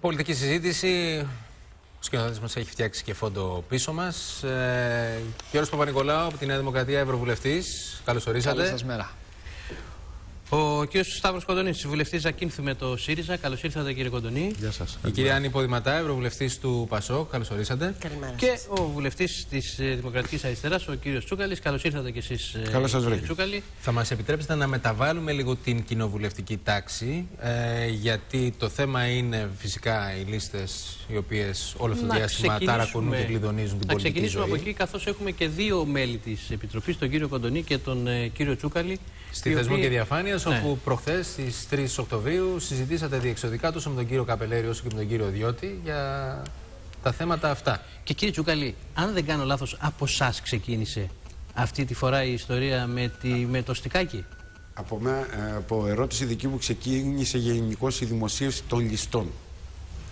Πολιτική συζήτηση. Ο σκηνοθέτης μας έχει φτιάξει και φόντο πίσω μας. Γιώργος Παπα-Νικολάου από τη Νέα Δημοκρατία, Ευρωβουλευτής. Καλώς ορίσατε. Καλή σας μέρα. Ο κ. Σταύρος Κοντονής, βουλευτής Ζακίνθου με το ΣΥΡΙΖΑ. Καλώς ήρθατε, κύριε Κοντονή. Γεια σας. Η κυρία Άννη Ποδηματά, Ευρωβουλευτής του ΠΑΣΟΚ. Καλώς ορίσατε. Καλημέρα. Και ο βουλευτής της Δημοκρατικής Αριστεράς, ο κ. Τσούκαλης. Καλώς ήρθατε κι εσείς, κύριε Τσούκαλη. Θα μας επιτρέψετε να μεταβάλουμε λίγο την κοινοβουλευτική τάξη, γιατί το θέμα είναι φυσικά οι λίστες οι οποίες όλο αυτό το διάστημα ταρακονούν και κλειδονίζουν την πολιτική ζωή. Να ξεκινήσουμε από εκεί, καθώς έχουμε και δύο μέλη της Επιτροπής, τον κύριο Κοντονή και τον κύριο Τσούκαλη. Στη Θεσμού και Διαφάνειας, όπου προχθές στις 3 Οκτωβρίου συζητήσατε διεξοδικά τόσο με τον κύριο Καπελέρη όσο και με τον κύριο Διώτη για τα θέματα αυτά. Και κύριε Τσούκαλη, αν δεν κάνω λάθος, από εσάς ξεκίνησε αυτή τη φορά η ιστορία με το στικάκι? Από ερώτηση δική μου ξεκίνησε γενικώς η δημοσίευση των ληστών.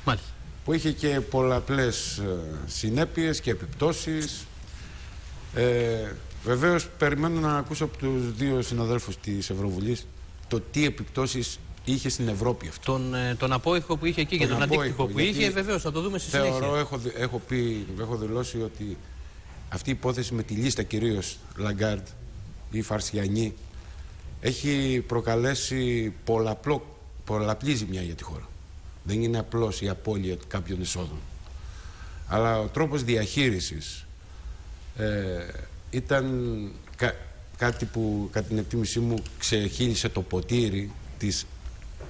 Μάλιστα. Που είχε και πολλαπλές συνέπειες και επιπτώσεις. Βεβαίως περιμένω να ακούσω από τους δύο συναδέλφους της Ευρωβουλής το τι επιπτώσεις είχε στην Ευρώπη αυτό. Τον απόϊχο που είχε εκεί και τον αντίκτυπο που είχε, βεβαίως θα το δούμε στη συνέχεια. Έχω δηλώσει ότι αυτή η υπόθεση με τη λίστα κυρίως Λαγκάρντ ή Φαρσιανή έχει προκαλέσει πολλαπλή ζημιά για τη χώρα. Δεν είναι απλώς η απώλεια κάποιων εισόδων. Αλλά ο τρόπος διαχείρισης ήταν κάτι που κατά την εκτίμησή μου ξεχύλισε το ποτήρι της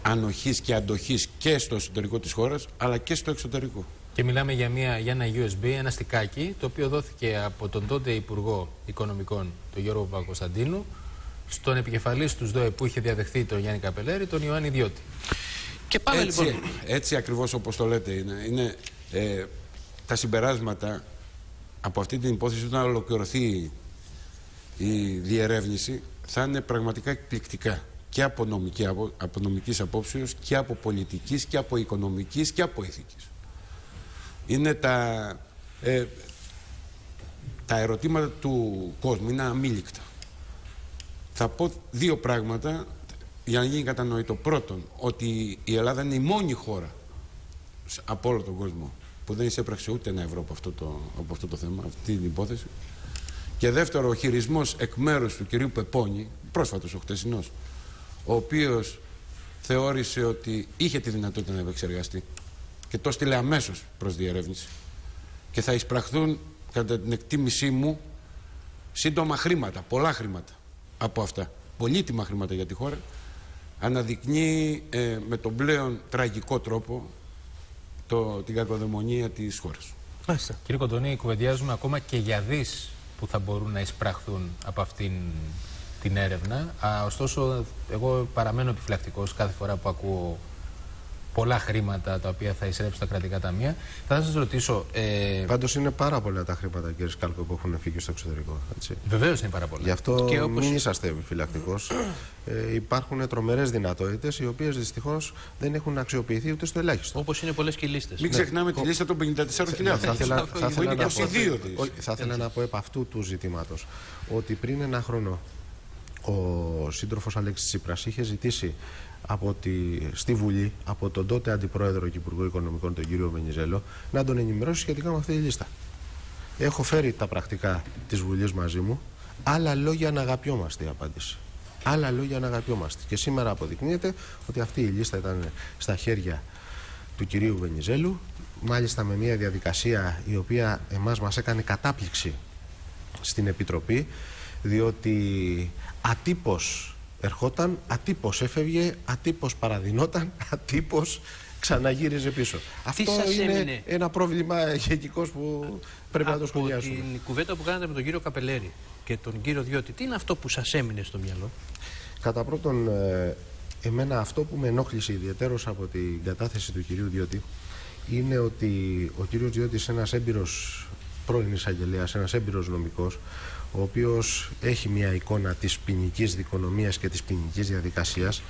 ανοχής και αντοχής και στο εσωτερικό της χώρας αλλά και στο εξωτερικό. Και μιλάμε για ένα USB, ένα στικάκι, το οποίο δόθηκε από τον τότε Υπουργό Οικονομικών, τον Γιώργο Παπακοσταντίνου, στον επικεφαλής του ΣΔΟΕ που είχε διαδεχθεί τον Γιάννη Καπελέρη, τον Ιωάννη Διώτη. Και πάμε λοιπόν. Έτσι ακριβώς όπως το λέτε είναι τα συμπεράσματα από αυτή την υπόθεση όταν ολοκληρωθεί η διερεύνηση θα είναι πραγματικά εκπληκτικά και από νομικής απόψεως και από πολιτικής και από οικονομικής και από ηθικής. Είναι τα ερωτήματα του κόσμου, είναι αμήλικτα. Θα πω δύο πράγματα για να γίνει κατανοητό. Πρώτον, ότι η Ελλάδα είναι η μόνη χώρα από όλο τον κόσμο που δεν εισέπραξε ούτε ένα ευρώ από αυτό το θέμα, αυτή την υπόθεση. Και δεύτερο, ο χειρισμός εκ μέρους του κυρίου Πεπώνη, πρόσφατος ο χτεσινός, ο οποίος θεώρησε ότι είχε τη δυνατότητα να επεξεργαστεί και το στείλε αμέσως προς διερεύνηση και θα εισπραχθούν κατά την εκτίμησή μου σύντομα χρήματα, πολλά χρήματα από αυτά, πολύτιμα χρήματα για τη χώρα, αναδεικνύει με τον πλέον τραγικό τρόπο την κακοδαιμονία της χώρας. Μάλιστα. Κύριε Κοντονή, κουβεντιάζουμε ακόμα και για δις που θα μπορούν να εισπραχθούν από αυτήν την έρευνα. Ωστόσο, εγώ παραμένω επιφυλακτικός κάθε φορά που ακούω πολλά χρήματα τα οποία θα εισρέψουν στα κρατικά ταμεία. Θα σας ρωτήσω. Πάντως είναι πάρα πολλά τα χρήματα, κύριε Σκάλκο, που έχουν φύγει στο εξωτερικό. Βεβαίως είναι πάρα πολλά. Γι' αυτό μην είσαστε επιφυλακτικός. Υπάρχουν τρομερές δυνατότητες οι οποίες δυστυχώς δεν έχουν αξιοποιηθεί ούτε στο ελάχιστο. Όπως είναι πολλές και οι λίστες. Μην ξεχνάμε τη λίστα των 54.000. Θα ήθελα να πω επ' αυτού του ζητήματος ότι πριν ένα χρόνο ο σύντροφος Αλέξης Τσίπρας είχε ζητήσει στη Βουλή από τον τότε Αντιπρόεδρο και Υπουργό Οικονομικών, τον κύριο Βενιζέλο, να τον ενημερώσει σχετικά με αυτή τη λίστα. Έχω φέρει τα πρακτικά της Βουλής μαζί μου. Άλλα λόγια να αγαπιόμαστε, η απάντηση. Άλλα λόγια να αγαπιόμαστε. Και σήμερα αποδεικνύεται ότι αυτή η λίστα ήταν στα χέρια του κυρίου Βενιζέλου, μάλιστα με μια διαδικασία η οποία μας έκανε κατάπληξη στην Επιτροπή, διότι ατύπως ερχόταν, ατύπως έφευγε, ατύπως παραδεινόταν, ατύπως ξαναγύριζε πίσω. Αυτό είναι ένα πρόβλημα γενικώς που πρέπει να το σχολιάσουμε. Από την κουβέντα που κάνατε με τον κύριο Καπελέρη και τον κύριο Διώτη, τι είναι αυτό που σας έμεινε στο μυαλό? Κατά πρώτον, εμένα αυτό που με ενόχλησε ιδιαιτέρως από την κατάθεση του κυρίου Διώτη είναι ότι ο κύριος Διώτης, ένας έμπειρος πρώην εισαγγελέας, ένας έμπειρος νομικός, ο οποίος έχει μια εικόνα της ποινικής δικονομίας και της ποινικής διαδικασίας,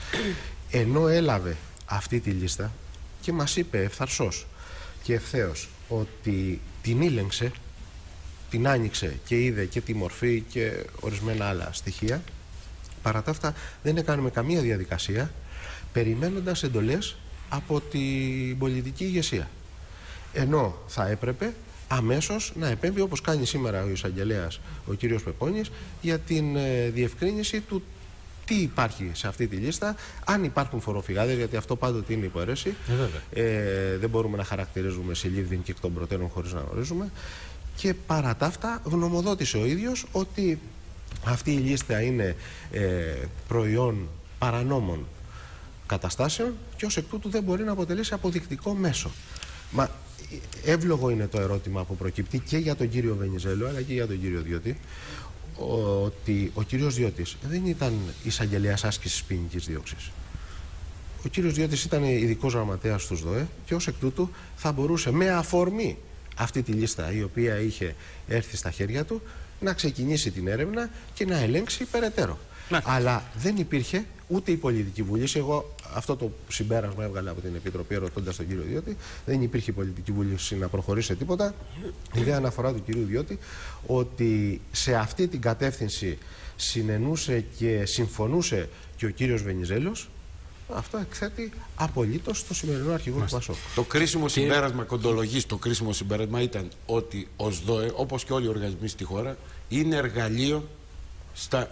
ενώ έλαβε αυτή τη λίστα και μας είπε ευθαρσώς και ευθέως ότι την ήλεγξε, την άνοιξε και είδε και τη μορφή και ορισμένα άλλα στοιχεία, παρά τα αυτά δεν έκαναμε καμία διαδικασία, περιμένοντας εντολές από την πολιτική ηγεσία. Ενώ θα έπρεπε αμέσως να επέμβει, όπως κάνει σήμερα ο εισαγγελέας ο κύριος Πεπώνης, για την διευκρίνηση του τι υπάρχει σε αυτή τη λίστα, αν υπάρχουν φοροφυγάδες, γιατί αυτό πάντοτε είναι υποαίρεση. Δεν μπορούμε να χαρακτηρίζουμε συλλήβδιν και εκ των προτέρων χωρίς να γνωρίζουμε. Και παρά τα αυτά γνωμοδότησε ο ίδιος ότι αυτή η λίστα είναι προϊόν παρανόμων καταστάσεων και ως εκ τούτου δεν μπορεί να αποτελέσει αποδεικτικό μέσο. Μα εύλογο είναι το ερώτημα που προκύπτει και για τον κύριο Βενιζέλο αλλά και για τον κύριο Διώτη, ότι ο κύριος Διώτης δεν ήταν εισαγγελέας άσκησης ποινικής δίωξης. Ο κύριος Διώτης ήταν ειδικός γραμματέας στους ΔΟΕ και ως εκ τούτου θα μπορούσε με αφορμή αυτή τη λίστα η οποία είχε έρθει στα χέρια του να ξεκινήσει την έρευνα και να ελέγξει περαιτέρω. Αλλά δεν υπήρχε ούτε η πολιτική βούληση. Εγώ αυτό το συμπέρασμα έβγαλα από την Επιτροπή ρωτώντας τον κύριο Διώτη. Δεν υπήρχε πολιτική βούληση να προχωρήσει τίποτα. Η ιδέα αναφορά του κυρίου Διώτη ότι σε αυτή την κατεύθυνση συνενούσε και συμφωνούσε και ο κύριος Βενιζέλος. Αυτό εκθέτει απολύτως το σημερινό αρχηγό του ΠΑΣΟΚ. Το κρίσιμο συμπέρασμα, κοντολογής, το κρίσιμο συμπέρασμα ήταν ότι ο ΣΔΟΕ, όπως και όλοι οι οργανισμοί στη χώρα, είναι εργαλείο στα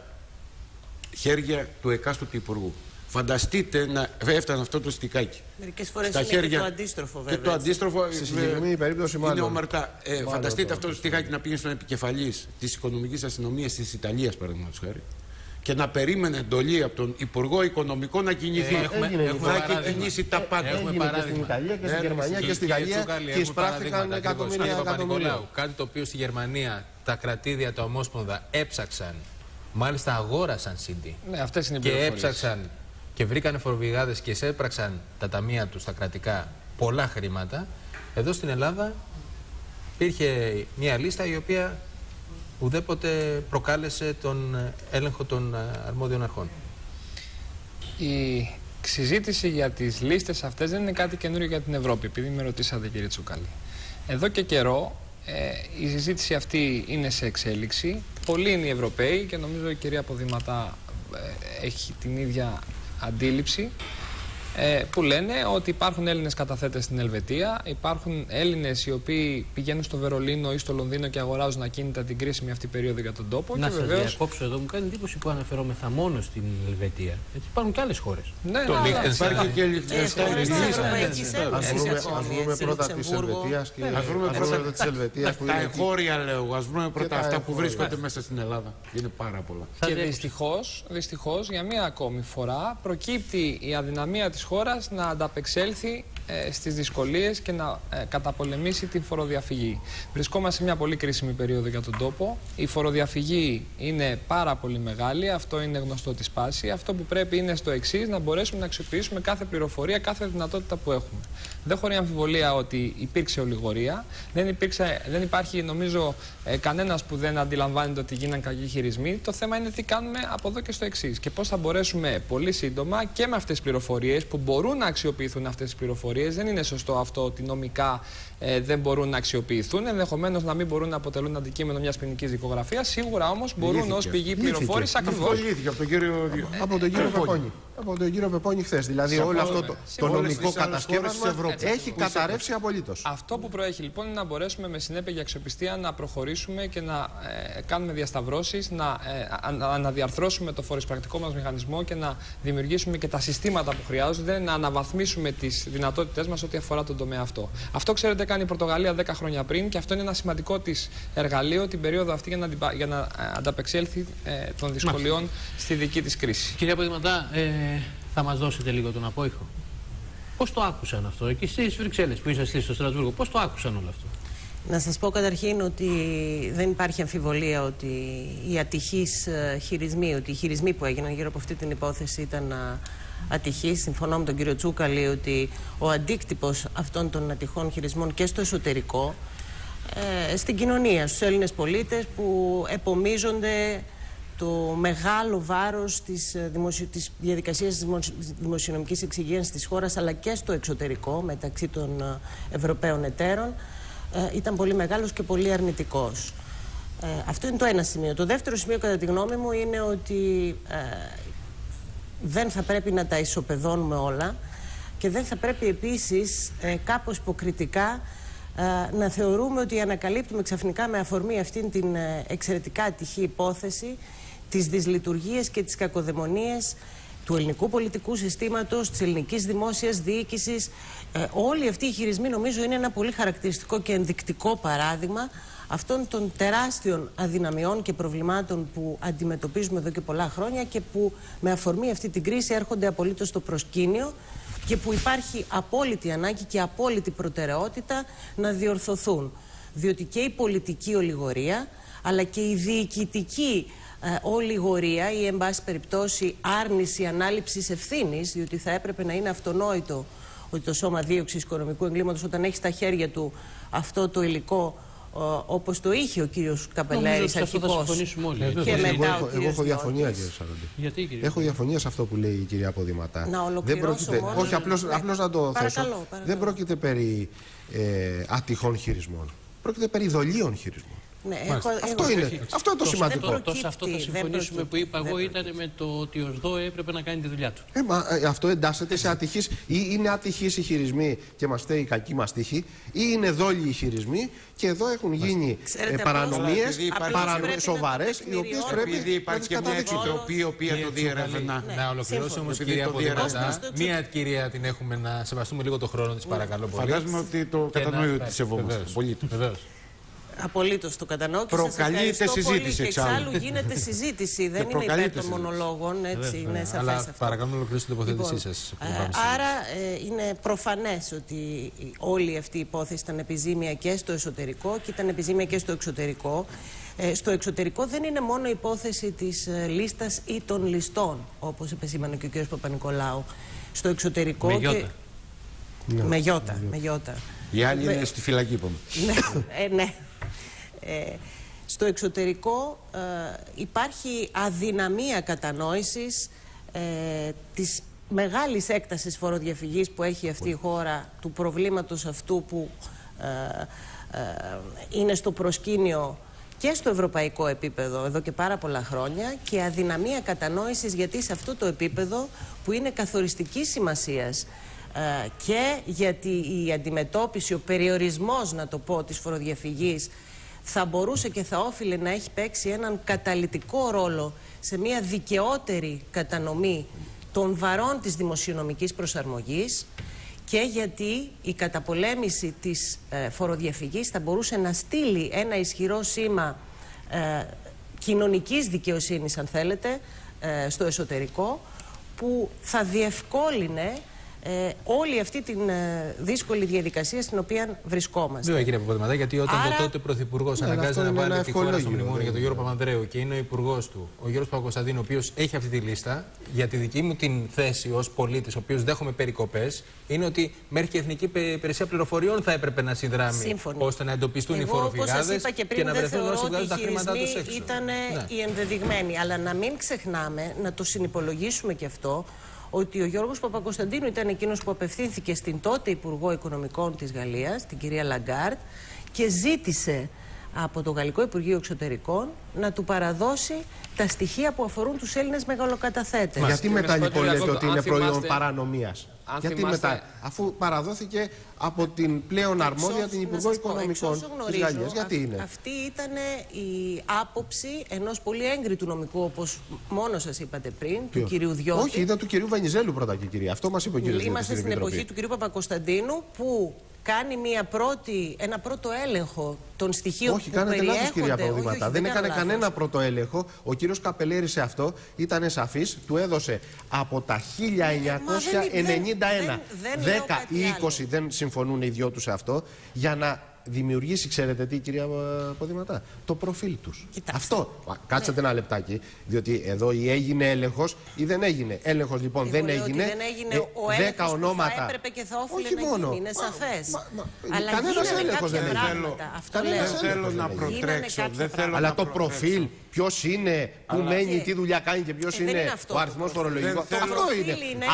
χέρια του εκάστοτε υπουργού. Φανταστείτε να έφτανε αυτό το στικάκι. Μερικές φορές είναι χέρια... και το αντίστροφο, βέβαια. Και το αντίστροφο στη συγκεκριμένη περίπτωση είναι ομαρτά. Φανταστείτε αυτό το στικάκι να πήγε στον επικεφαλής της οικονομικής αστυνομίας της Ιταλίας, παραδείγματος χάρη, και να περίμενε εντολή από τον Υπουργό Οικονομικών να κινηθεί. Θα έχει κινήσει τα πάντα. Έγινε και στην Ιταλία και στη Γερμανία και στη Γαλλία και εισπράχθηκαν εκατομμύρια. Κάτι το οποίο στη Γερμανία τα κρατήδια, τα ομόσπονδα έψαξαν, μάλιστα αγόρασαν CD. Ναι, αυτές είναι οι και έψαξαν και βρήκαν φοροβηγάδες και εισέπραξαν τα ταμεία τους, τα κρατικά, πολλά χρήματα. Εδώ στην Ελλάδα υπήρχε μια λίστα η οποία ουδέποτε προκάλεσε τον έλεγχο των αρμόδιων αρχών. Η συζήτηση για τις λίστες αυτές δεν είναι κάτι καινούριο για την Ευρώπη, επειδή με ρωτήσατε κύριε Τσουκάλη. Εδώ και καιρό η συζήτηση αυτή είναι σε εξέλιξη. Πολλοί είναι οι Ευρωπαίοι και νομίζω η κυρία Ποδηματά έχει την ίδια αντίληψη, που λένε ότι υπάρχουν Έλληνες καταθέτες στην Ελβετία, υπάρχουν Έλληνες οι οποίοι πηγαίνουν στο Βερολίνο ή στο Λονδίνο και αγοράζουν ακίνητα την κρίσιμη αυτή περίοδο για τον τόπο. Να σας διακόψω εδώ, μου κάνει εντύπωση που αναφερόμεθα μόνο στην Ελβετία. Έτσι υπάρχουν και άλλες χώρες. Ναι, υπάρχει και Λιχτενστάιν. Ας βρούμε πρώτα της Ελβετίας και ας βρούμε πρώτα της Ελβετίας. Τα εγχώρια λέω, ας βρούμε πρώτα αυτά που βρίσκονται μέσα στην Ελλάδα. Είναι πάρα πολλά. Και δυστυχώς για μία ακόμη φορά προκύπτει η αδυναμία της χώρας να ανταπεξέλθει στις δυσκολίες και να καταπολεμήσει την φοροδιαφυγή. Βρισκόμαστε σε μια πολύ κρίσιμη περίοδο για τον τόπο. Η φοροδιαφυγή είναι πάρα πολύ μεγάλη, αυτό είναι γνωστό της πάση. Αυτό που πρέπει είναι στο εξής, να μπορέσουμε να αξιοποιήσουμε κάθε πληροφορία, κάθε δυνατότητα που έχουμε. Δεν χωρεί αμφιβολία ότι υπήρξε ολιγορία. Δεν υπάρχει, νομίζω, κανένας που δεν αντιλαμβάνεται ότι γίναν κακοί χειρισμοί. Το θέμα είναι τι κάνουμε από εδώ και στο εξής. Και πώς θα μπορέσουμε πολύ σύντομα και με αυτές τις πληροφορίες που μπορούν να αξιοποιηθούν αυτές τις πληροφορίες. Δεν είναι σωστό αυτό ότι νομικά δεν μπορούν να αξιοποιηθούν. Ενδεχομένως να μην μπορούν να αποτελούν αντικείμενο μιας ποινικής δικογραφίας. Σίγουρα όμως μπορούν ως πηγή πληροφόρηση ακριβώς. Από τον κύριο Πεπώνη χθες. Δηλαδή όλο αυτό το νομικό κατασκεύασμα έχει καταρρεύσει απολύτως. Αυτό που προέχει λοιπόν είναι να μπορέσουμε με συνέπεια για αξιοπιστία να προχωρήσουμε και να κάνουμε διασταυρώσεις, να αναδιαρθρώσουμε το φοροεισπρακτικό μας μηχανισμό και να δημιουργήσουμε και τα συστήματα που χρειάζονται, να αναβαθμίσουμε τις δυνατότητές μας ό,τι αφορά τον τομέα αυτό. Αυτό, ξέρετε, κάνει η Πορτογαλία 10 χρόνια πριν και αυτό είναι ένα σημαντικό της εργαλείο την περίοδο αυτή για να ανταπεξέλθει των δυσκολιών στη δική της κρίση. Κυρία Ποδηματά, θα μας δώσετε λίγο τον απόϊχο. Πώς το άκουσαν αυτό, εκεί στις Βρυξέλλες που είσαστε στο Στρασβούργο, πώς το άκουσαν όλο αυτό? Να σας πω καταρχήν ότι δεν υπάρχει αμφιβολία ότι οι ατυχείς χειρισμοί, ότι οι χειρισμοί που έγιναν γύρω από αυτή την υπόθεση ήταν ατυχείς. Συμφωνώ με τον κύριο Τσούκαλη ότι ο αντίκτυπος αυτών των ατυχών χειρισμών και στο εσωτερικό, στην κοινωνία, στους Έλληνες πολίτες που επομίζονται το μεγάλο βάρος της διαδικασίας της δημοσιονομικής εξυγίανσης της χώρας, αλλά και στο εξωτερικό μεταξύ των Ευρωπαίων εταίρων, ήταν πολύ μεγάλος και πολύ αρνητικός. Αυτό είναι το ένα σημείο. Το δεύτερο σημείο, κατά τη γνώμη μου, είναι ότι δεν θα πρέπει να τα ισοπεδώνουμε όλα. Και δεν θα πρέπει επίσης κάπως υποκριτικά να θεωρούμε ότι ανακαλύπτουμε ξαφνικά με αφορμή αυτήν την εξαιρετικά ατυχή υπόθεση τις δυσλειτουργίες και τις κακοδαιμονίες του ελληνικού πολιτικού συστήματος, της ελληνικής δημόσιας διοίκησης. Όλοι αυτοί οι χειρισμοί νομίζω είναι ένα πολύ χαρακτηριστικό και ενδεικτικό παράδειγμα αυτών των τεράστιων αδυναμιών και προβλημάτων που αντιμετωπίζουμε εδώ και πολλά χρόνια και που με αφορμή αυτή την κρίση έρχονται απολύτως στο προσκήνιο και που υπάρχει απόλυτη ανάγκη και απόλυτη προτεραιότητα να διορθωθούν. Διότι και η πολιτική ολιγορία αλλά και η διοικητική ολιγορία ή εν πάση περιπτώσει άρνηση ανάληψης ευθύνης, διότι θα έπρεπε να είναι αυτονόητο ότι το Σώμα Δίωξης Οικονομικού Εγκλήματος, όταν έχει στα χέρια του αυτό το υλικό όπως το είχε ο κύριος Καπελέρης αρχικώς και μετά ο κύριος Εγώ έχω διαφωνία, κύριε Σαραντή. Γιατί, κύριε? Έχω διαφωνία σε αυτό που λέει η κυρία Ποδηματά. Να ολοκληρώσω μόνο. Όχι, απλώς να το θέσω. Παρακαλώ. Δεν πρόκειται περί ατυχών χειρισμών. Πρόκειται περί δολίων χειρισμών. Ναι, αυτό είναι το σημαντικό. Σε αυτό θα συμφωνήσουμε που είπα εγώ ήταν με το ότι ο ΣΔΟΕ έπρεπε να κάνει τη δουλειά του. Αυτό εντάσσεται σε ατυχείς. Ή είναι ατυχείς οι χειρισμοί και μας φταίει η κακή μας τύχη, ή είναι δόλιοι οι χειρισμοί και εδώ έχουν γίνει παρανομίες σοβαρές, οι οποίες πρέπει επειδή υπάρχει και μια επιτροπή η οποία το διερευνά. Να ολοκληρώσω όμως, κυρία Ποδηματά. Μία ευκαιρία την έχουμε να σεβαστούμε λίγο το χρόνο της, παρακαλώ πολύ. Φαντάζομαι ότι το κατανοεί ότι σεβόμαστε. Απολύτως το κατανοώ και προκαλείται συζήτηση εξάλλου γίνεται συζήτηση, δεν είμαι υπέρ των μονολόγων, έτσι είναι σαφές αλλά αυτό. παρακαλώ να ολοκληρώσετε την τοποθέτησή σας. Άρα είναι προφανές ότι όλη αυτή η υπόθεση ήταν επιζήμια και στο εσωτερικό και ήταν επιζήμια και στο εξωτερικό. Στο εξωτερικό δεν είναι μόνο η υπόθεση της λίστας ή των ληστών, όπως επεσήμανε και ο κ. Παπα-Νικολάου. Στο εξωτερικό με γιώτα. Οι άλλοι είναι στη φυλακή, είπαμε. Ναι. Στο εξωτερικό υπάρχει αδυναμία κατανόησης της μεγάλης έκτασης φοροδιαφυγής που έχει αυτή η χώρα, του προβλήματος αυτού που είναι στο προσκήνιο και στο ευρωπαϊκό επίπεδο εδώ και πάρα πολλά χρόνια, και αδυναμία κατανόησης γιατί σε αυτό το επίπεδο που είναι καθοριστικής σημασίας και γιατί η αντιμετώπιση, ο περιορισμός, να το πω, της φοροδιαφυγής θα μπορούσε και θα όφιλε να έχει παίξει έναν καταλυτικό ρόλο σε μια δικαιότερη κατανομή των βαρών της δημοσιονομικής προσαρμογής, και γιατί η καταπολέμηση της φοροδιαφυγής θα μπορούσε να στείλει ένα ισχυρό σήμα κοινωνικής δικαιοσύνης, αν θέλετε, στο εσωτερικό, που θα διευκόλυνε όλη αυτή την δύσκολη διαδικασία στην οποία βρισκόμαστε. Ναι, κύριε Παπαδηματά, γιατί όταν το τότε Πρωθυπουργός αναγκάζεται να βάλει τη χώρα στο μνημόνιο για τον Γιώργο Παπανδρέου και είναι ο Υπουργός του, ο Γιώργος Παπακοσταντίνου, ο οποίος έχει αυτή τη λίστα, για τη δική μου την θέση ως πολίτης, ο οποίος δέχομαι περικοπές, είναι ότι μέχρι και η Εθνική Υπηρεσία Πληροφοριών θα έπρεπε να συνδράμει ώστε να εντοπιστούν οι φοροφυγάδες και να βρεθούν όσοι βγάζουν τα χρήματά τους έξω. Ήταν οι ενδεδειγμένοι, αλλά να μην ξεχνάμε, να το συνυπολογίσουμε και αυτό, ότι ο Γιώργος Παπακοσταντίνου ήταν εκείνος που απευθύνθηκε στην τότε Υπουργό Οικονομικών της Γαλλίας, την κυρία Λαγκάρτ, και ζήτησε από το Γαλλικό Υπουργείο Εξωτερικών να του παραδώσει τα στοιχεία που αφορούν τους Έλληνες μεγαλοκαταθέτες. Γιατί μετά λοιπόν λέτε ότι είναι προϊόν παρανομίας? Γιατί μετά, αφού παραδόθηκε από την πλέον αρμόδια, την Υπουργό Οικονομικών της Γαλλίας, γιατί είναι? Αυτή ήταν η άποψη ενός πολύ έγκριτου νομικού, όπως μόνο σας είπατε πριν, του κυρίου Διώτη. Όχι, ήταν του κυρίου Βενιζέλου πρώτα και κυρία. Αυτό μας είπε ο κύριος Διώτη. Είμαστε στην εποχή του κυρίου Παπακοσταντίνου, που κάνει ένα πρώτο έλεγχο των στοιχείων που περιέχονται. Όχι, κάνετε λάθος, κυρία Παπαδηματά. Δεν έκανε κανένα πρώτο έλεγχο. Ο κύριος Καπελέρης σε αυτό ήταν σαφής. Του έδωσε από τα 1991. 10 ή 20 δεν συμφωνούν οι δυο τους σε αυτό, για να δημιουργήσει, ξέρετε τι, κυρία Ποδηματά, το προφίλ τους. Αυτό. Κάτσατε ένα λεπτάκι, διότι εδώ ή έγινε έλεγχος ή δεν έγινε. Έλεγχος λοιπόν δεν έγινε. Δεν έγινε ο έλεγχος που θα έπρεπε και θα όφιλε να γίνει, είναι σαφές. Αλλά κανένας έλεγχος δεν έγινε. Δεν θέλω να προτρέξω. Αλλά το προφίλ, ποιος είναι, πού μένει, τι δουλειά κάνει και ποιος είναι ο αριθμός φορολογικός.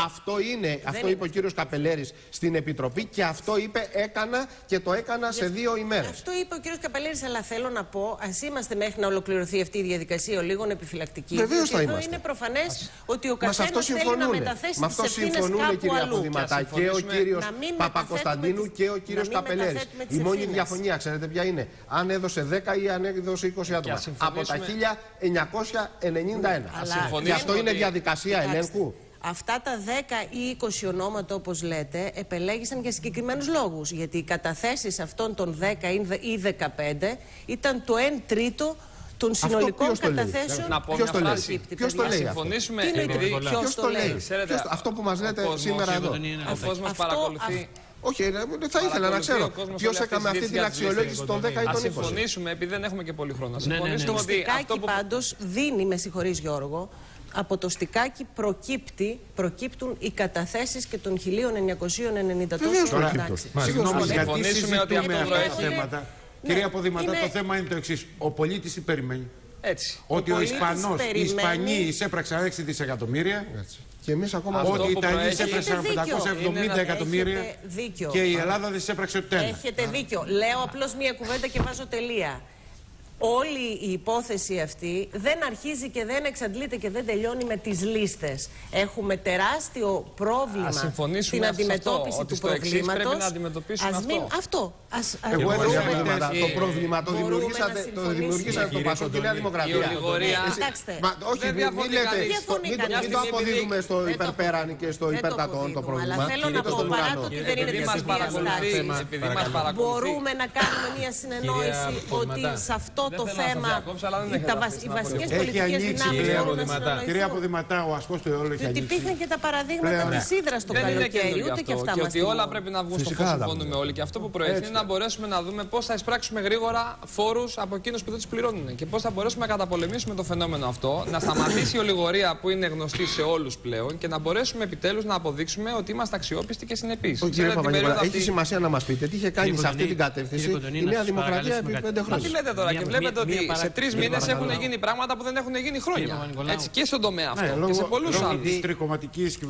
Αυτό είναι. Αυτό είπε ο κύριος Καπελέρης στην Επιτροπή, και αυτό είπε έκανα και το έκανα σε 2 2 ημέρες. Αυτό είπε ο κ. Καπελέρης, αλλά θέλω να πω, ας είμαστε μέχρι να ολοκληρωθεί αυτή η διαδικασία ο λίγων επιφυλακτικοί. Βεβαίως θα εδώ είμαστε. είναι προφανές ότι ο καθένας θέλει να μεταθέσει τις ευθύνες κάπου αλλού. Και ο κύριος Παπακοσταντίνου και ο κύριος Καπελέρης. Η μόνη διαφωνία, ξέρετε ποια είναι? Αν έδωσε 10 ή αν έδωσε 20 άτομα. Από τα 1991. Και αυτό είναι διαδικασία ελέγχου. Αυτά τα 10 ή 20 ονόματα, όπως λέτε, επελέγησαν για συγκεκριμένους λόγους. Γιατί οι καταθέσεις αυτών των 10 ή 15 ήταν το 1/3 των συνολικών καταθέσεων. Να πω μια φράση. Ποιος το λέει? Συμφωνήσουμε. Ποιος το λέει? Αυτό που μας λέτε σήμερα εδώ. Ο κόσμος παρακολουθεί. Όχι, θα ήθελα να ξέρω ποιος έκανε αυτή την αξιολόγηση των 10 ή των 20. Ας συμφωνήσουμε, επειδή δεν έχουμε και πολύ χρόνο. Το Στικάκι πάντως δίνει, με συγχωρείς Γιώργο, από το Στικάκι προκύπτουν οι καταθέσεις και των 1990 τόσων εντάξεις. Συγγνώμη, συμφωνήσουμε ότι αυτό προέρχεται θέματα. Κυρία Ποδηματά, το θέμα είναι το εξής. Ο πολίτης τι περιμένει? Έτσι. Ότι ο Ισπανός, οι Ισπανοί εισέπραξαν 6 δισεκατομμύρια. Και εμείς ακόμα ότι οι Ιταλοί εισέπραξαν 570 εκατομμύρια. Και η Ελλάδα δεν εισέπραξε ούτε ένα. Έχετε δίκιο. Λέω απλώς μία κουβέντα και βάζω τελεία. Όλη η υπόθεση αυτή δεν αρχίζει και δεν εξαντλείται και δεν τελειώνει με τις λίστες. Έχουμε τεράστιο πρόβλημα στην αντιμετώπιση του προβλήματος. Πρέπει να αντιμετωπίσουμε αυτό. Εγώ εδώ το πρόβλημα το δημιουργήσατε το Πασόκ και η Νέα Δημοκρατία. Όχι, μην το αποδίδουμε στο υπερπέραν και στο υπερτατόν το πρόβλημα. Αλλά θέλω να πω, παρά το ότι δεν είναι της ίδιας, μπορούμε να κάνουμε μια συνεννόηση ότι σε αυτό το θέμα οι βασικές πολιτικές δυνάμεις μπορούν να συνεννοηθούν. Κυρία Ποδηματά, ο ασκός του αιώλου έχει ανοίξει. Γιατί υπήρχαν και τα παραδείγματα της Ύδρας το καλοκαίρι, ούτε και αυτά μας ότι όλα πρέπει να βγουν στο φως, συμφωνούμε όλοι. Και αυτό που προέρχεται είναι να μπορέσουμε να δούμε πώς θα εισπράξουμε γρήγορα φόρους από εκείνους που δεν τους πληρώνουν και πώς θα μπορέσουμε να καταπολεμήσουμε το φαινόμενο αυτό, να σταματήσει η ολιγορία που είναι γνωστή σε όλους πλέον και να μπορέσουμε επιτέλους να αποδείξουμε ότι είμαστε αξιόπιστοι και συνεπείς. Κύριε Παπαγγελά, έχει σημασία να μας πείτε τι είχε κάνει σε αυτή την κατεύθυνση η Νέα Δημοκρατία επί 5 χρόνια. Τι λέτε τώρα, και βλέπετε ότι σε 3 μήνες έχουν γίνει πράγματα που δεν έχουν γίνει χρόνια. Έτσι, και στον τομέα αυτό και σε πολλούς άλλους.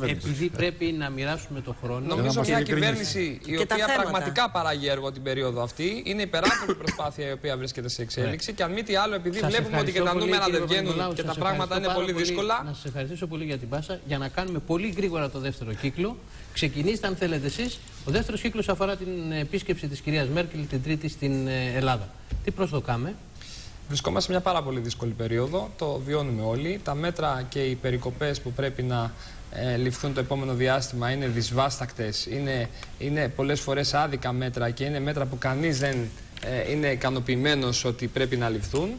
Επειδή πρέπει να μοιράσουμε το χρόνο. Νομίζω μια κυβέρνηση η οποία πραγματικά παράγει έργο την περίοδο αυτή είναι υπεράκρη προσπάθεια η οποία βρίσκεται σε εξέλιξη. Και αν μη τι άλλο, επειδή βλέπουμε ότι και τα νούμερα δεν βγαίνουν και τα πράγματα είναι πολύ δύσκολα. Να σας ευχαριστήσω πολύ για την πάσα για να κάνουμε πολύ γρήγορα το δεύτερο κύκλο. Ξεκινήστε, αν θέλετε εσείς. Ο δεύτερος κύκλος αφορά την επίσκεψη της κυρίας Μέρκελ την Τρίτη στην Ελλάδα. Τι προσδοκάμε? Βρισκόμαστε σε μια πάρα πολύ δύσκολη περίοδο, το βιώνουμε όλοι. Τα μέτρα και οι περικοπές που πρέπει να ληφθούν το επόμενο διάστημα είναι δυσβάστακτες, είναι πολλές φορές άδικα μέτρα και είναι μέτρα που κανείς δεν είναι ικανοποιημένος ότι πρέπει να ληφθούν.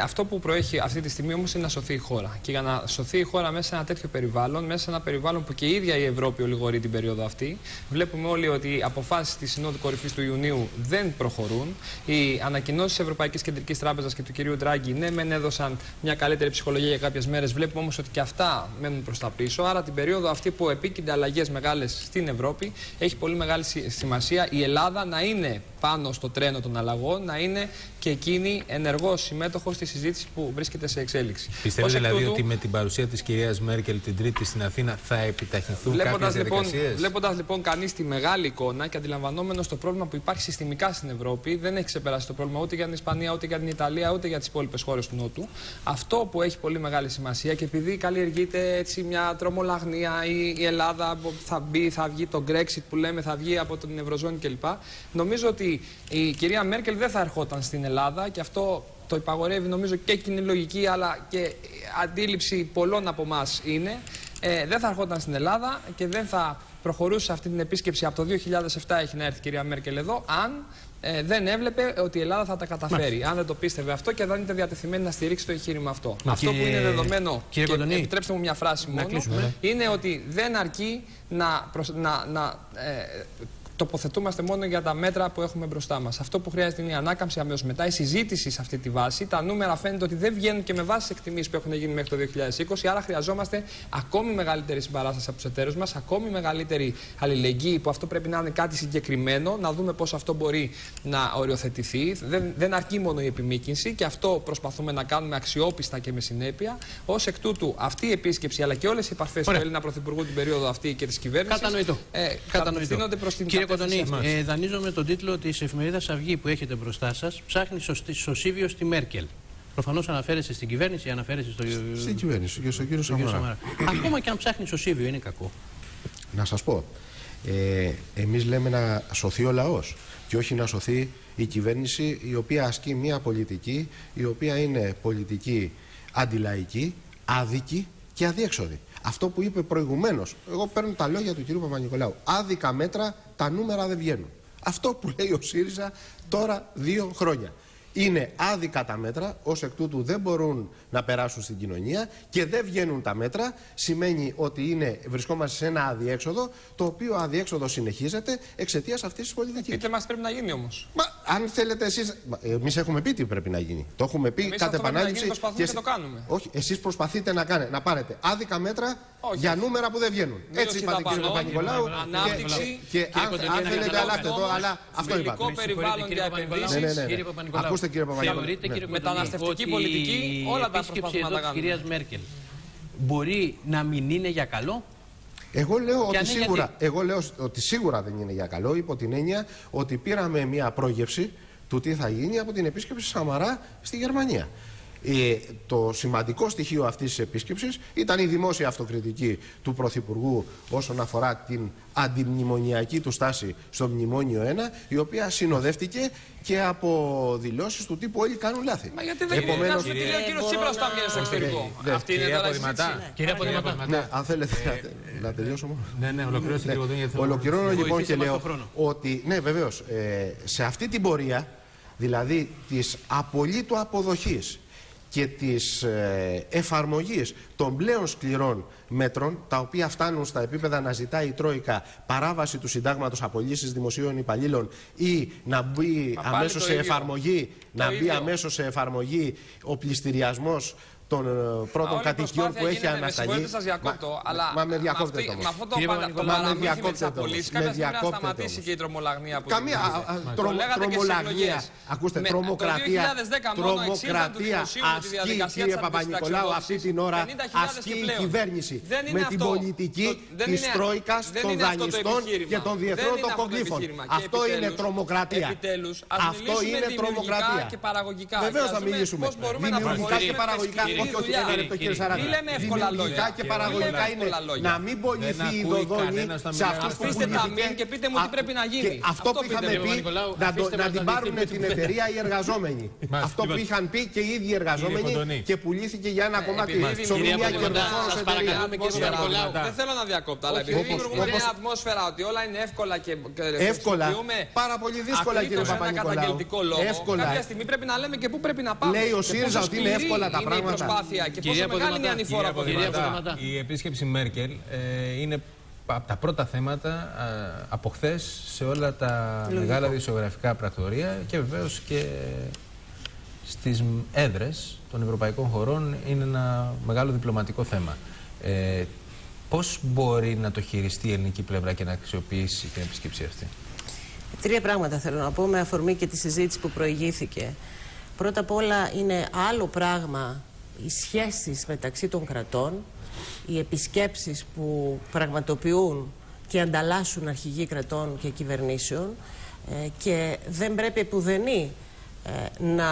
Αυτό που προέχει αυτή τη στιγμή όμως είναι να σωθεί η χώρα. Και για να σωθεί η χώρα μέσα σε ένα τέτοιο περιβάλλον, μέσα σε ένα περιβάλλον που και η ίδια η Ευρώπη ολιγορεί την περίοδο αυτή, βλέπουμε όλοι ότι οι αποφάσεις της Συνόδου Κορυφής του Ιουνίου δεν προχωρούν. Οι ανακοινώσεις της Ευρωπαϊκής Κεντρικής Τράπεζας και του κυρίου Ντράγκη, ναι, μεν έδωσαν μια καλύτερη ψυχολογία για κάποιες μέρες, βλέπουμε όμως ότι και αυτά μένουν προς τα πίσω. Άρα την περίοδο αυτή που επίκυνται αλλαγές μεγάλες στην Ευρώπη, έχει πολύ μεγάλη σημασία η Ελλάδα να είναι πάνω στο τρένο των αλλαγών, να είναι και εκείνη ενεργός συμμέτοχος στη συζήτηση που βρίσκεται σε εξέλιξη. Πιστεύετε δηλαδή ότι με την παρουσία της κυρίας Μέρκελ την Τρίτη στην Αθήνα θα επιταχυνθούν κάποιες διαδικασίες? Βλέποντας λοιπόν κανείς τη μεγάλη εικόνα και αντιλαμβανόμενος το πρόβλημα που υπάρχει συστημικά στην Ευρώπη, δεν έχει ξεπεράσει το πρόβλημα ούτε για την Ισπανία, ούτε για την Ιταλία, ούτε για τις υπόλοιπες χώρες του Νότου. Αυτό που έχει πολύ μεγάλη σημασία και επειδή καλλιεργείται έτσι μια τρομολαγνία, η Ελλάδα θα βγει το Brexit που λέμε, θα βγει από την Ευρωζώνη κλπ. Νομίζω ότι η κυρία Μέρκελ δεν θα ερχόταν στην Ελλάδα και αυτό το υπαγορεύει νομίζω και κοινή λογική αλλά και αντίληψη πολλών από εμάς είναι. Δεν θα ερχόταν στην Ελλάδα και δεν θα προχωρούσε αυτή την επίσκεψη. Από το 2007 έχει να έρθει η κυρία Μέρκελ εδώ, αν δεν έβλεπε ότι η Ελλάδα θα τα καταφέρει. Αν δεν το πίστευε αυτό και δεν ήταν διατεθειμένη να στηρίξει το εγχείρημα αυτό. Αυτό που είναι δεδομένο, και επιτρέψτε μου μια φράση μόνο, είναι ότι δεν αρκεί να τοποθετούμαστε μόνο για τα μέτρα που έχουμε μπροστά μας. Αυτό που χρειάζεται είναι η ανάκαμψη αμέσως μετά, η συζήτηση σε αυτή τη βάση. Τα νούμερα φαίνεται ότι δεν βγαίνουν και με βάση τις εκτιμήσεις που έχουν γίνει μέχρι το 2020. Άρα χρειαζόμαστε ακόμη μεγαλύτερη συμπαράσταση από τους εταίρους μας, ακόμη μεγαλύτερη αλληλεγγύη, που αυτό πρέπει να είναι κάτι συγκεκριμένο, να δούμε πώς αυτό μπορεί να οριοθετηθεί. Δεν αρκεί μόνο η επιμήκυνση και αυτό προσπαθούμε να κάνουμε αξιόπιστα και με συνέπεια. Ως εκ τούτου, αυτή η επίσκεψη αλλά και όλες οι επαφές του Έλληνα Πρωθυπουργού την περίοδο αυτή και της κυβέρνησης κατευθύνονται προς την Κοντονή, δανείζομαι τον τίτλο της εφημερίδας Αυγή που έχετε μπροστά σας. Ψάχνει σωσίβιο στη Μέρκελ. Προφανώς αναφέρεστε στην κυβέρνηση, αναφέρεστε στην κυβέρνηση και στον κύριο Σαμαρά. Ακόμα και αν ψάχνει σωσίβιο, είναι κακό? Να σας πω. Εμείς λέμε να σωθεί ο λαός και όχι να σωθεί η κυβέρνηση, η οποία ασκεί μια πολιτική η οποία είναι πολιτική αντιλαϊκή, άδικη και αδιέξοδη. Αυτό που είπε προηγουμένως, εγώ παίρνω τα λόγια του κ. Παπα-Νικολάου. Άδικα μέτρα, τα νούμερα δεν βγαίνουν. Αυτό που λέει ο ΣΥΡΙΖΑ τώρα 2 χρόνια. Είναι άδικα τα μέτρα, ως εκ τούτου δεν μπορούν να περάσουν στην κοινωνία και δεν βγαίνουν τα μέτρα. Σημαίνει ότι βρισκόμαστε σε ένα αδιέξοδο, το οποίο αδιέξοδο συνεχίζεται εξαιτίας αυτής της πολιτικής. Πείτε μας, πρέπει να γίνει όμως. Αν θέλετε εσείς, εμείς έχουμε πει τι πρέπει να γίνει. Το έχουμε πει κατ' επανάληψη. Και το κάνουμε. Όχι, εσείς προσπαθείτε να πάρετε άδικα μέτρα για νούμερα που δεν βγαίνουν. Έτσι είπατε κ. Παπα-Νικολάου. Ανάπτυξη. Και αν θέλετε, αλλάξτε το, αλλά αυτό είπατε. Περιβάλλον για επενδύσεις. Θεωρείτε, κύριε μεταναστευτική πολιτική, όλα τα προσπαθούμε να τα κάνουμε. Κυρίας Μέρκελ μπορεί να μην είναι για καλό? Εγώ λέω ότι σίγουρα δεν είναι για καλό, υπό την έννοια ότι πήραμε μια πρόγευση του τι θα γίνει από την επίσκεψη Σαμαρά στη Γερμανία. Το σημαντικό στοιχείο αυτής της επίσκεψης ήταν η δημόσια αυτοκριτική του Πρωθυπουργού όσον αφορά την αντιμνημονιακή του στάση στο Μνημόνιο 1, η οποία συνοδεύτηκε και από δηλώσεις του τύπου όλοι κάνουν λάθη. Μα γιατί δεν είναι τι λέει ο κύριος Τσίπρας στα μοίρα στο εξωτερικό? Αυτή είναι τώρα η συζήτηση. Κυρία Ποδηματά. Αν θέλετε να τελειώσω μόνο. Ναι, ολοκληρώστε λίγο. Ολοκληρώνω λοιπόν και λέω ότι, ναι, βεβαίως, σε αυτή την πορεία, δηλαδή της απολύτου αποδοχής και της εφαρμογής των πλέον σκληρών μέτρων, τα οποία φτάνουν στα επίπεδα να ζητάει η Τρόικα παράβαση του συντάγματος, απολύσεις δημοσίων υπαλλήλων ή να μπει αμέσως σε εφαρμογή ο πληστηριασμός των πρώτων κατοικιών που έχει ανασταλεί. Με σας διακόπτω, αλλά με διακόπτετε με αυτό το παραμύθι με τις απολύσεις, κάποια στιγμή να σταματήσει και η τρομολαγνία που τρομολαγνία, ακούστε, τρομοκρατία ασκεί, κύριε Παπα-Νικολάου, αυτή την ώρα ασκεί η κυβέρνηση με την πολιτική της Τρόικας, των δανειστών και των διεθνών των κογκλήφων. Αυτό είναι τρομοκρατία. Αυτό είναι τρομοκρατία. Βεβαίως θα μιλήσουμε. Δημιουργικά και παραγωγικά. Όχι, ένα λεπτό, κύριε Σαράντα. Δημιουργικά και παραγωγικά είναι να μην πολιθεί η Δοδόνη σε αυτούς που πουλήθηκε. Και πείτε μου τι πρέπει να γίνει. Αυτό που είχαμε πει, να την πάρουν την εταιρεία οι εργαζόμενοι. Αυτό που είχαν πει και οι ίδιοι εργαζόμενοι και πουλήθηκε για ένα κομμάτι σε μια κερδοφόρος εταιρεία. Δεν θέλω να διακόπτω, αλλά επειδή δημιουργούμε μια ατμόσφαιρα ότι όλα είναι εύκολα και πάρα πολύ δύσκολα, κύριε Παπα-Νικολάου. Κάποια στιγμή πρέπει να λέμε και πού πρέπει να πάμε. Λέει ο ΣΥΡΙΖΑ ότι είναι εύκολα τα πράγματα. Και πόσο μεγάλη είναι η ανηφόρα από η επίσκεψη Μέρκελ είναι από τα πρώτα θέματα από χθες σε όλα τα μεγάλα δημοσιογραφικά πρακτορεία και βεβαίως και στις έδρες των ευρωπαϊκών χωρών είναι ένα μεγάλο διπλωματικό θέμα. Πώς μπορεί να το χειριστεί η ελληνική πλευρά και να αξιοποιήσει την επίσκεψη αυτή? 3 πράγματα θέλω να πω με αφορμή και τη συζήτηση που προηγήθηκε. Πρώτα απ' όλα είναι άλλο πράγμα οι σχέσεις μεταξύ των κρατών, οι επισκέψεις που πραγματοποιούν και ανταλλάσσουν αρχηγοί κρατών και κυβερνήσεων και δεν πρέπει επουδενή να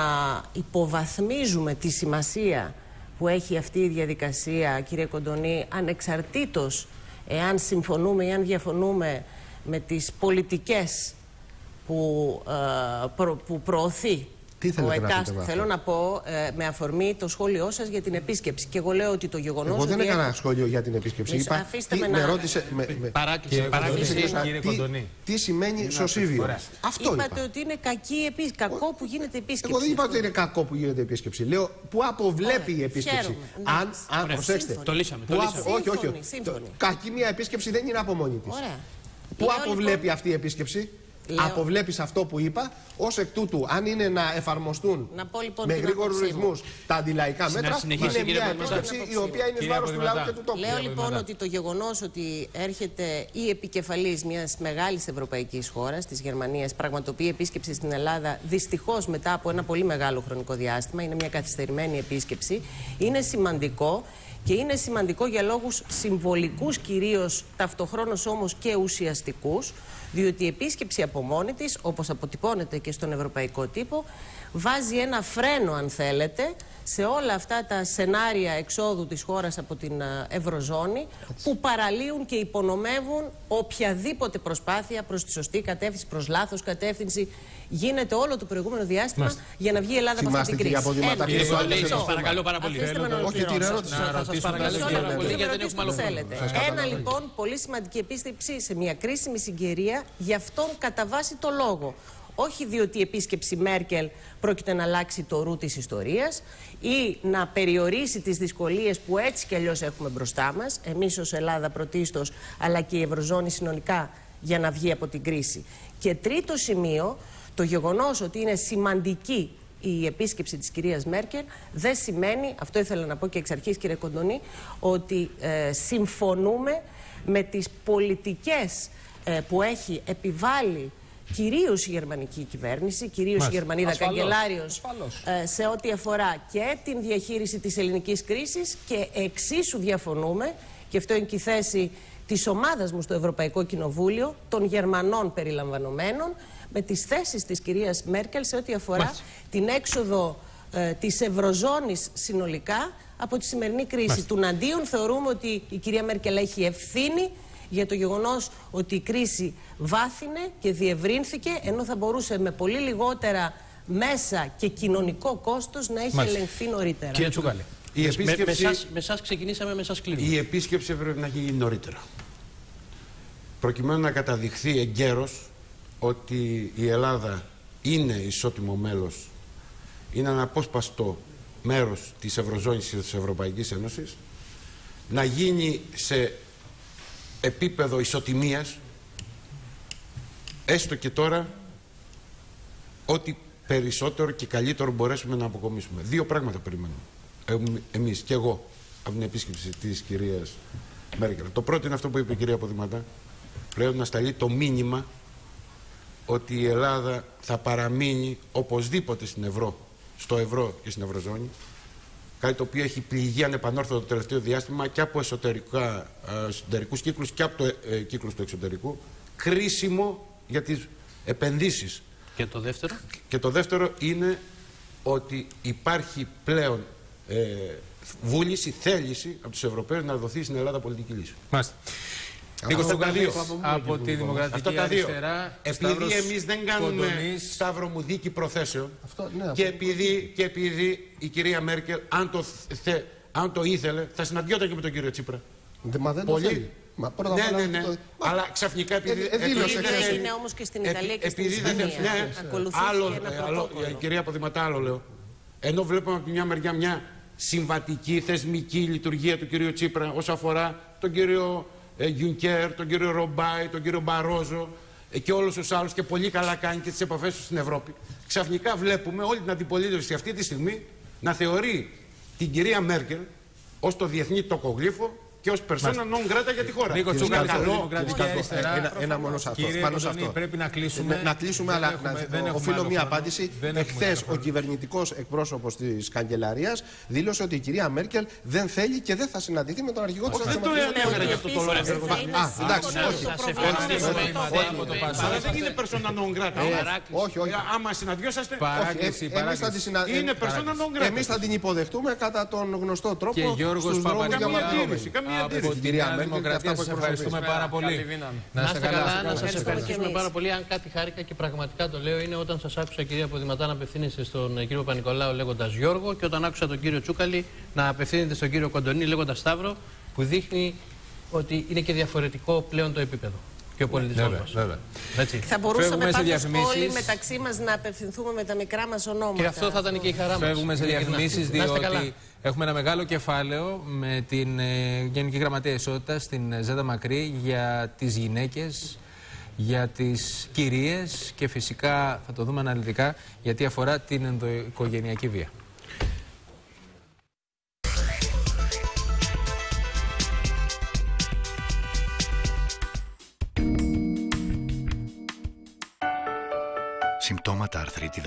υποβαθμίζουμε τη σημασία που έχει αυτή η διαδικασία, κύριε Κοντονή, ανεξαρτήτως εάν συμφωνούμε ή αν διαφωνούμε με τις πολιτικές που προωθεί ο ΕΚΑΣ. Θέλω να πω με αφορμή το σχόλιο σας για την επίσκεψη. Και εγώ λέω ότι το γεγονός. Εγώ δεν έκανα σχόλιο για την επίσκεψη. Είπα. Αφήστε με να. Τι σημαίνει σωσίβιο. Αυτό είπατε ότι είναι κακό που γίνεται επίσκεψη. Εγώ δεν είπα ότι είναι κακό που γίνεται επίσκεψη. Λέω που αποβλέπει η επίσκεψη. Αν προσέξτε. Το λύσαμε. Όχι. Κακή μια επίσκεψη δεν είναι από μόνη της. Πού αποβλέπει αυτή η επίσκεψη? Αποβλέπεις αυτό που είπα. Ως εκ τούτου, αν είναι να εφαρμοστούν με γρήγορους ρυθμούς τα αντιλαϊκά μέτρα, είναι μια επίσκεψη η οποία είναι εις βάρος του λαού και του τόπου. Λέω λοιπόν ότι το γεγονός ότι έρχεται η επικεφαλής μιας μεγάλης ευρωπαϊκής χώρας, της Γερμανίας, πραγματοποιεί επίσκεψη στην Ελλάδα, δυστυχώς μετά από ένα πολύ μεγάλο χρονικό διάστημα, είναι μια καθυστερημένη επίσκεψη, είναι σημαντικό. Και είναι σημαντικό για λόγους συμβολικούς κυρίως, ταυτοχρόνως όμως και ουσιαστικούς, Διότι η επίσκεψη από μόνη της, όπως αποτυπώνεται και στον ευρωπαϊκό τύπο, βάζει ένα φρένο, αν θέλετε, σε όλα αυτά τα σενάρια εξόδου της χώρας από την Ευρωζώνη, που παραλύουν και υπονομεύουν οποιαδήποτε προσπάθεια προς τη σωστή κατεύθυνση, προς λάθος κατεύθυνση γίνεται όλο το προηγούμενο διάστημα για να βγει η Ελλάδα από αυτή την κρίση. Σας παρακαλώ πάρα πολύ. Ένα λοιπόν πολύ σημαντική επίστεψη σε μια κρίσιμη συγκυρία, γι' αυτόν κατά βάση το λόγο. Όχι διότι η επίσκεψη Μέρκελ πρόκειται να αλλάξει το ρου της ιστορίας ή να περιορίσει τις δυσκολίες που έτσι κι αλλιώς έχουμε μπροστά μας, εμείς ως Ελλάδα πρωτίστως, αλλά και η Ευρωζώνη συνολικά, για να βγει από την κρίση. Και τρίτο σημείο, το γεγονός ότι είναι σημαντική η επίσκεψη της κυρίας Μέρκελ δεν σημαίνει, αυτό ήθελα να πω και εξ αρχής, κύριε Κοντονή, ότι συμφωνούμε με τις πολιτικές που έχει επιβάλει κυρίως η γερμανική κυβέρνηση, κυρίως η Γερμανίδα καγκελάριος, σε ό,τι αφορά και την διαχείριση της ελληνικής κρίσης, και εξίσου διαφωνούμε, και αυτό είναι και η θέση της ομάδας μου στο Ευρωπαϊκό Κοινοβούλιο, των Γερμανών περιλαμβανομένων, με τις θέσεις της κυρίας Μέρκελ σε ό,τι αφορά την έξοδο της Ευρωζώνης συνολικά από τη σημερινή κρίση. Τουναντίον θεωρούμε ότι η κυρία Μέρκελ έχει ευθύνη για το γεγονός ότι η κρίση βάθινε και διευρύνθηκε, ενώ θα μπορούσε με πολύ λιγότερα μέσα και κοινωνικό κόστος να έχει ελεγχθεί νωρίτερα. Κύριε Τσούκαλη, με εσάς ξεκινήσαμε, με εσάς κλείνουμε. Η επίσκεψη έπρεπε να γίνει νωρίτερα, προκειμένου να καταδειχθεί εγκαίρως ότι η Ελλάδα είναι ισότιμο μέλος, είναι αναπόσπαστο μέρος της Ευρωζώνης και της Ευρωπαϊκής Ένωσης, να γίνει σε επίπεδο ισοτιμίας, έστω και τώρα, ό,τι περισσότερο και καλύτερο μπορέσουμε να αποκομίσουμε. Δύο πράγματα περιμένουμε εμείς και εγώ από την επίσκεψη της κυρίας Μέρκελ. Το πρώτο είναι αυτό που είπε η κυρία Ποδηματά. Πρέπει να σταλεί το μήνυμα ότι η Ελλάδα θα παραμείνει οπωσδήποτε στο ευρώ και στην Ευρωζώνη, κάτι το οποίο έχει πληγεί ανεπανόρθωτο το τελευταίο διάστημα και από εσωτερικούς κύκλους και από το κύκλους του εξωτερικού, κρίσιμο για τις επενδύσεις. Και το δεύτερο? Και το δεύτερο είναι ότι υπάρχει πλέον βούληση, θέληση από τους Ευρωπαίους να δοθεί στην Ελλάδα πολιτική λύση. Μάλιστα. Από τη Δημοκρατική Αριστερά. Επειδή εμείς δεν κάνουμε σταύρο μου δίκη προθέσεων, και επειδή η κυρία Μέρκελ, αν το ήθελε, θα συναντιόταν και με τον κύριο Τσίπρα. Μα δεν το θέλει. Ναι. Αλλά ξαφνικά επειδή είναι όμως και στην Ιταλία και στην Ισπανία. Άλλο, κυρία Ποδηματά, άλλο λέω. Ενώ βλέπουμε από τη μια μεριά μια συμβατική θεσμική λειτουργία του κυρίου Τσίπρα όσον αφορά τον κύριο Γιουνκέρ, τον κύριο Ρομπάι, τον κύριο Μπαρόζο και όλους τους άλλους, και πολύ καλά κάνει και τις επαφές του στην Ευρώπη. Ξαφνικά βλέπουμε όλη την αντιπολίτευση αυτή τη στιγμή να θεωρεί την κυρία Μέρκελ ως το διεθνή τοκογλύφο και ως persona non grata για τη χώρα. Νίκο Τσούκαλη, Δημοκρατική Αριστερά. Ένα μόνο σε αυτό. Πάνω σε αυτό. Πρέπει να κλείσουμε. Να κλείσουμε, αλλά οφείλω μία απάντηση. Εχθές ο κυβερνητικός εκπρόσωπος της Καγκελαρίας δήλωσε ότι η κυρία Μέρκελ δεν θέλει και δεν θα συναντηθεί με τον αρχηγό της Δημοκρατίας. Δεν το ανέφερε για αυτό το λόγο. Εντάξει, όχι. Αλλά δεν είναι persona non grata. Όχι. Άμα συναντιόσαστε, είναι persona non grata. Εμείς θα την υποδεχτούμε κατά τον γνωστό τρόπο. Και Γιώργος Παπαδημητρίου από τη Νέα Δημοκρατία. Σας ευχαριστούμε πάρα πολύ. Να είστε καλά. Να σας ευχαριστούμε πάρα πολύ. Αν κάτι χάρηκα και πραγματικά το λέω, είναι όταν σας άκουσα, κυρία Ποδηματά, να απευθύνεστε στον κύριο Παπα-Νικολάου λέγοντας Γιώργο, και όταν άκουσα τον κύριο Τσούκαλη να απευθύνεται στον κύριο Κοντονή λέγοντας Σταύρο, που δείχνει ότι είναι και διαφορετικό πλέον το επίπεδο και ο πολιτισμός μας. Θα μπορούσαμε πάντως όλοι μεταξύ μας να απευθυνθούμε με τα μικρά μας ονόματα. Και αυτό θα ήταν και η χαρά μας. Φεύγουμε σε διαφημίσεις, διότι έχουμε ένα μεγάλο κεφάλαιο με την Γενική Γραμματεία Ισότητας, την Ζέτα Μακρύ, για τις γυναίκες, για τις κυρίες, και φυσικά θα το δούμε αναλυτικά γιατί αφορά την ενδοοικογενειακή βία. Συμπτώματα αρθρίτιδας.